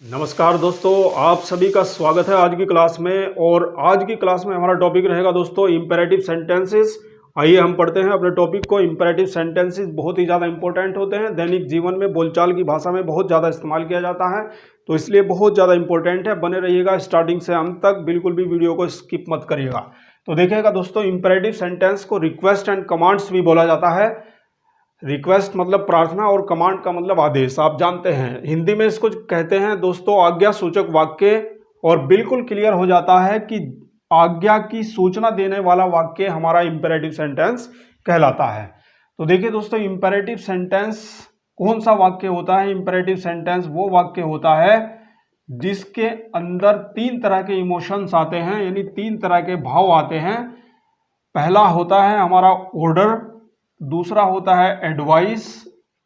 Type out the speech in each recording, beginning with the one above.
नमस्कार दोस्तों, आप सभी का स्वागत है आज की क्लास में। और आज की क्लास में हमारा टॉपिक रहेगा दोस्तों इंपेरेटिव सेंटेंसेस। आइए हम पढ़ते हैं अपने टॉपिक को। इंपेरेटिव सेंटेंसेस बहुत ही ज़्यादा इंपॉर्टेंट होते हैं, दैनिक जीवन में बोलचाल की भाषा में बहुत ज़्यादा इस्तेमाल किया जाता है, तो इसलिए बहुत ज़्यादा इंपॉर्टेंट है। बने रहिएगा स्टार्टिंग से अंत तक, बिल्कुल भी वीडियो को स्किप मत करिएगा। तो देखिएगा दोस्तों, इंपेरेटिव सेंटेंस को रिक्वेस्ट एंड कमांड्स भी बोला जाता है। रिक्वेस्ट मतलब प्रार्थना और कमांड का मतलब आदेश, आप जानते हैं। हिंदी में इसको कहते हैं दोस्तों आज्ञा सूचक वाक्य। और बिल्कुल क्लियर हो जाता है कि आज्ञा की सूचना देने वाला वाक्य हमारा इंपेरेटिव सेंटेंस कहलाता है। तो देखिए दोस्तों, इंपेरेटिव सेंटेंस कौन सा वाक्य होता है? इंपेरेटिव सेंटेंस वो वाक्य होता है जिसके अंदर तीन तरह के इमोशंस आते हैं, यानी तीन तरह के भाव आते हैं। पहला होता है हमारा ऑर्डर, दूसरा होता है एडवाइस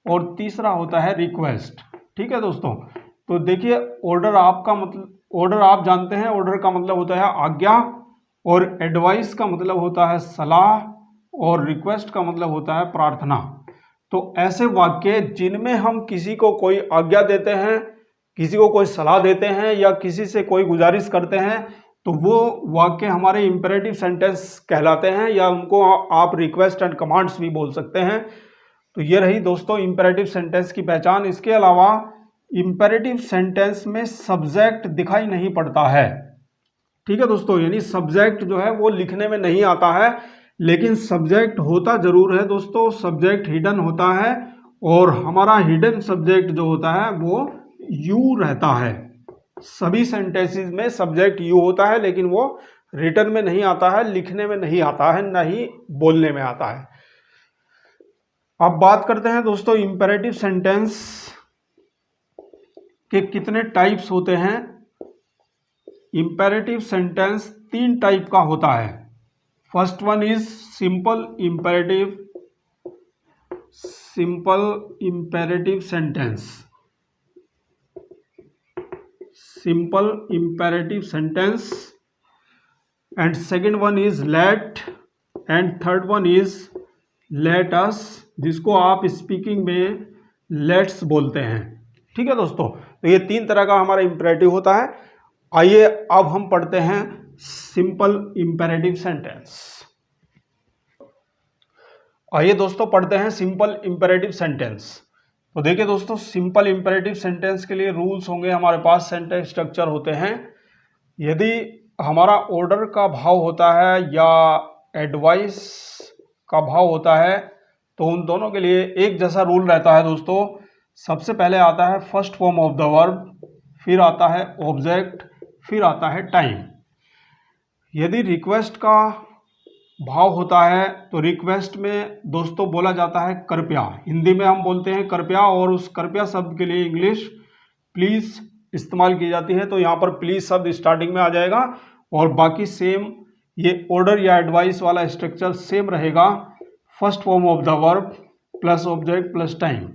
और तीसरा होता है रिक्वेस्ट। ठीक है दोस्तों, तो देखिए ऑर्डर आपका मतलब, ऑर्डर आप जानते हैं, ऑर्डर का मतलब होता है आज्ञा, और एडवाइस का मतलब होता है सलाह, और रिक्वेस्ट का मतलब होता है प्रार्थना। तो ऐसे वाक्य जिनमें हम किसी को कोई आज्ञा देते हैं, किसी को कोई सलाह देते हैं या किसी से कोई गुजारिश करते हैं, तो वो वाक्य हमारे इंपेरेटिव सेंटेंस कहलाते हैं, या उनको आप रिक्वेस्ट एंड कमांड्स भी बोल सकते हैं। तो ये रही दोस्तों इंपेरेटिव सेंटेंस की पहचान। इसके अलावा इंपेरेटिव सेंटेंस में सब्जेक्ट दिखाई नहीं पड़ता है। ठीक है दोस्तों, यानी सब्जेक्ट जो है वो लिखने में नहीं आता है, लेकिन सब्जेक्ट होता जरूर है दोस्तों। सब्जेक्ट हिडन होता है, और हमारा हिडन सब्जेक्ट जो होता है वो यू रहता है। सभी सेंटेंसेस में सब्जेक्ट यू होता है, लेकिन वो रिटन में नहीं आता है, लिखने में नहीं आता है, ना ही बोलने में आता है। अब बात करते हैं दोस्तों इंपेरेटिव सेंटेंस के कितने टाइप्स होते हैं। इंपेरेटिव सेंटेंस तीन टाइप का होता है। First one is simple imperative, simple imperative sentence, simple imperative sentence, and second one is let, and third one is let us, जिसको आप स्पीकिंग में लेट्स बोलते हैं। ठीक है दोस्तों, तो ये तीन तरह का हमारा इंपेरेटिव होता है। आइए अब हम पढ़ते हैं सिंपल इंपेरेटिव सेंटेंस। आइए दोस्तों पढ़ते हैं सिंपल इंपेरेटिव सेंटेंस। तो देखिए दोस्तों, सिंपल इंपेरेटिव सेंटेंस के लिए रूल्स होंगे हमारे पास, सेंटेंस स्ट्रक्चर होते हैं। यदि हमारा ऑर्डर का भाव होता है या एडवाइस का भाव होता है, तो उन दोनों के लिए एक जैसा रूल रहता है दोस्तों। सबसे पहले आता है first form of the verb, फिर आता है ऑब्जेक्ट, फिर आता है टाइम। यदि रिक्वेस्ट का भाव होता है तो रिक्वेस्ट में दोस्तों बोला जाता है कृपया। हिंदी में हम बोलते हैं कृपया, और उस कृपया शब्द के लिए इंग्लिश प्लीज इस्तेमाल की जाती है। तो यहाँ पर प्लीज शब्द स्टार्टिंग में आ जाएगा, और बाकी सेम ये ऑर्डर या एडवाइस वाला स्ट्रक्चर सेम रहेगा। First form of the verb plus object plus time.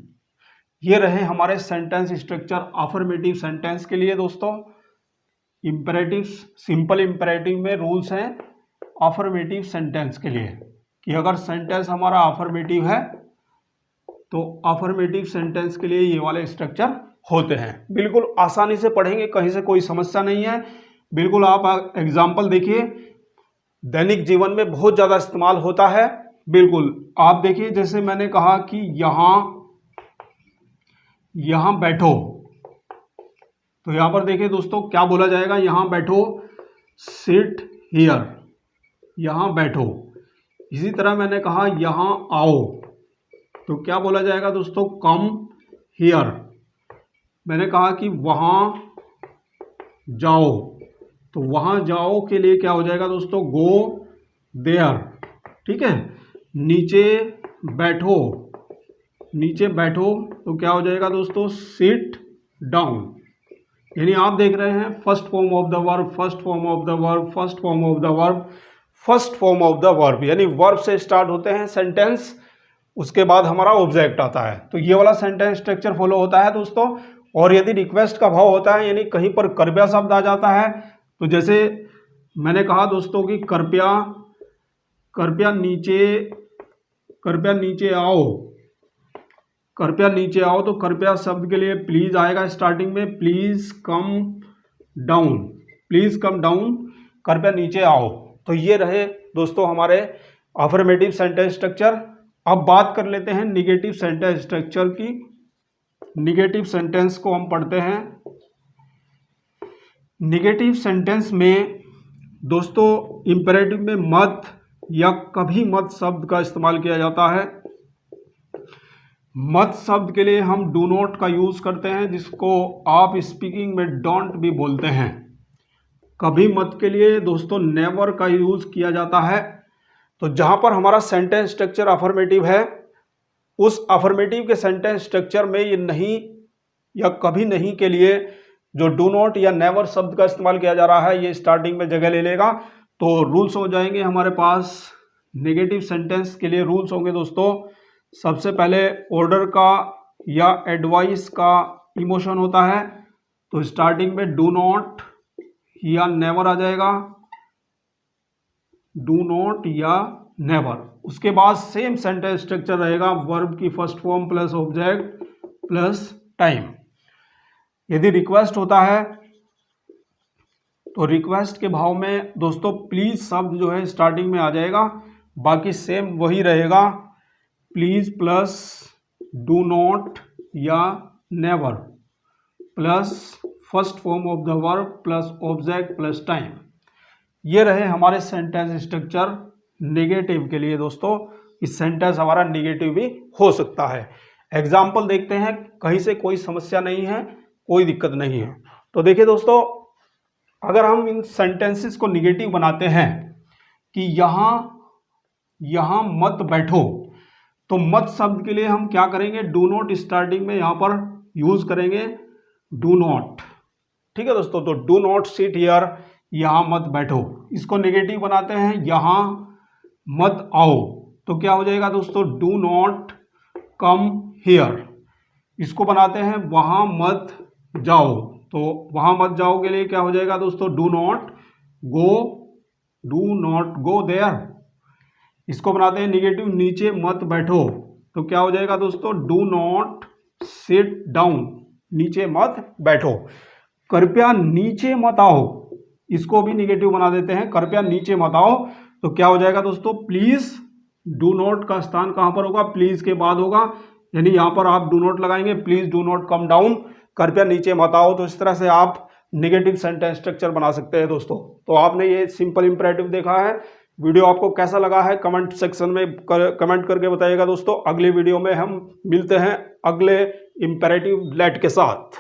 ये रहे हमारे सेंटेंस स्ट्रक्चर अफर्मेटिव सेंटेंस के लिए दोस्तों। इंपेरेटिव, सिंपल इंपेरेटिव में रूल्स हैं अफर्मेटिव सेंटेंस के लिए, कि अगर सेंटेंस हमारा अफर्मेटिव है तो अफर्मेटिव सेंटेंस के लिए ये वाले स्ट्रक्चर होते हैं। बिल्कुल आसानी से पढ़ेंगे, कहीं से कोई समस्या नहीं है। बिल्कुल आप एग्जाम्पल देखिए, दैनिक जीवन में बहुत ज़्यादा इस्तेमाल होता है। बिल्कुल आप देखिए, जैसे मैंने कहा कि यहाँ बैठो, तो यहाँ पर देखिए दोस्तों क्या बोला जाएगा, यहाँ बैठो, सिट हियर, यहाँ बैठो। इसी तरह मैंने कहा यहाँ आओ, तो क्या बोला जाएगा दोस्तों, कम हियर। मैंने कहा कि वहाँ जाओ, तो वहाँ जाओ के लिए क्या हो जाएगा दोस्तों, गो देयर। ठीक है, नीचे बैठो, नीचे बैठो, तो क्या हो जाएगा दोस्तों, सिट डाउन। यानी आप देख रहे हैं first form of the verb, first form of the verb, first form of the verb, first form of the verb, यानी वर्ब से स्टार्ट होते हैं सेंटेंस, उसके बाद हमारा ऑब्जेक्ट आता है। तो ये वाला सेंटेंस स्ट्रक्चर फॉलो होता है दोस्तों। और यदि रिक्वेस्ट का भाव होता है, यानी कहीं पर कृपया शब्द आ जाता है, तो जैसे मैंने कहा दोस्तों कि कृपया, कृपया नीचे आओ, कृपया नीचे आओ, तो कृपया शब्द के लिए प्लीज आएगा स्टार्टिंग में, please come down, please come down, कृपया नीचे आओ। तो ये रहे दोस्तों हमारे अफर्मेटिव सेंटेंस स्ट्रक्चर। अब बात कर लेते हैं निगेटिव सेंटेंस स्ट्रक्चर की। निगेटिव सेंटेंस को हम पढ़ते हैं। निगेटिव सेंटेंस में दोस्तों इंपेरेटिव में मत या कभी मत शब्द का इस्तेमाल किया जाता है। मत शब्द के लिए हम डू नॉट का यूज करते हैं, जिसको आप स्पीकिंग में डोंट भी बोलते हैं। कभी मत के लिए दोस्तों नेवर का यूज किया जाता है। तो जहां पर हमारा सेंटेंस स्ट्रक्चर अफर्मेटिव है, उस अफर्मेटिव के सेंटेंस स्ट्रक्चर में ये नहीं या कभी नहीं के लिए जो डू नॉट या नेवर शब्द का इस्तेमाल किया जा रहा है, ये स्टार्टिंग में जगह ले लेगा। तो रूल्स हो जाएंगे हमारे पास। नेगेटिव सेंटेंस के लिए रूल्स होंगे दोस्तों। सबसे पहले ऑर्डर का या एडवाइस का इमोशन होता है, तो स्टार्टिंग में डू नॉट या नेवर आ जाएगा, डू नॉट या नेवर। उसके बाद सेम सेंटेंस स्ट्रक्चर रहेगा, वर्ब की first form plus object plus time. यदि रिक्वेस्ट होता है तो रिक्वेस्ट के भाव में दोस्तों प्लीज शब्द जो है स्टार्टिंग में आ जाएगा, बाकी सेम वही रहेगा, प्लीज प्लस डू नॉट या never plus first form of the verb plus object plus time. ये रहे हमारे सेंटेंस स्ट्रक्चर नेगेटिव के लिए दोस्तों। इस सेंटेंस हमारा नेगेटिव भी हो सकता है। एग्जाम्पल देखते हैं, कहीं से कोई समस्या नहीं है, कोई दिक्कत नहीं है। तो देखिए दोस्तों, अगर हम इन सेंटेंसेस को निगेटिव बनाते हैं कि यहां मत बैठो, तो मत शब्द के लिए हम क्या करेंगे, डू नॉट स्टार्टिंग में यहां पर यूज करेंगे, डू नॉट। ठीक है दोस्तों, तो डू नॉट सिट हियर, यहां मत बैठो। इसको नेगेटिव बनाते हैं, यहां मत आओ, तो क्या हो जाएगा दोस्तों, डू नॉट कम हियर। इसको बनाते हैं वहां मत जाओ, तो वहां मत जाओ के लिए क्या हो जाएगा दोस्तों, डू नॉट गो देयर। इसको बनाते हैं निगेटिव, नीचे मत बैठो, तो क्या हो जाएगा दोस्तों, डू नॉट सिट डाउन, नीचे मत बैठो। कृपया नीचे मत आओ, इसको भी निगेटिव बना देते हैं, कृपया नीचे मत आओ, तो क्या हो जाएगा दोस्तों, प्लीज। डू नॉट का स्थान कहां पर होगा, प्लीज के बाद होगा, यानी यहां पर आप डू नॉट लगाएंगे, please do not come down, कृपया नीचे मत आओ। तो इस तरह से आप नेगेटिव सेंटेंस स्ट्रक्चर बना सकते हैं दोस्तों। तो आपने ये सिंपल इंपरेटिव देखा है। वीडियो आपको कैसा लगा है कमेंट सेक्शन में कमेंट करके बताइएगा दोस्तों। अगले वीडियो में हम मिलते हैं अगले इंपरेटिव लेट के साथ।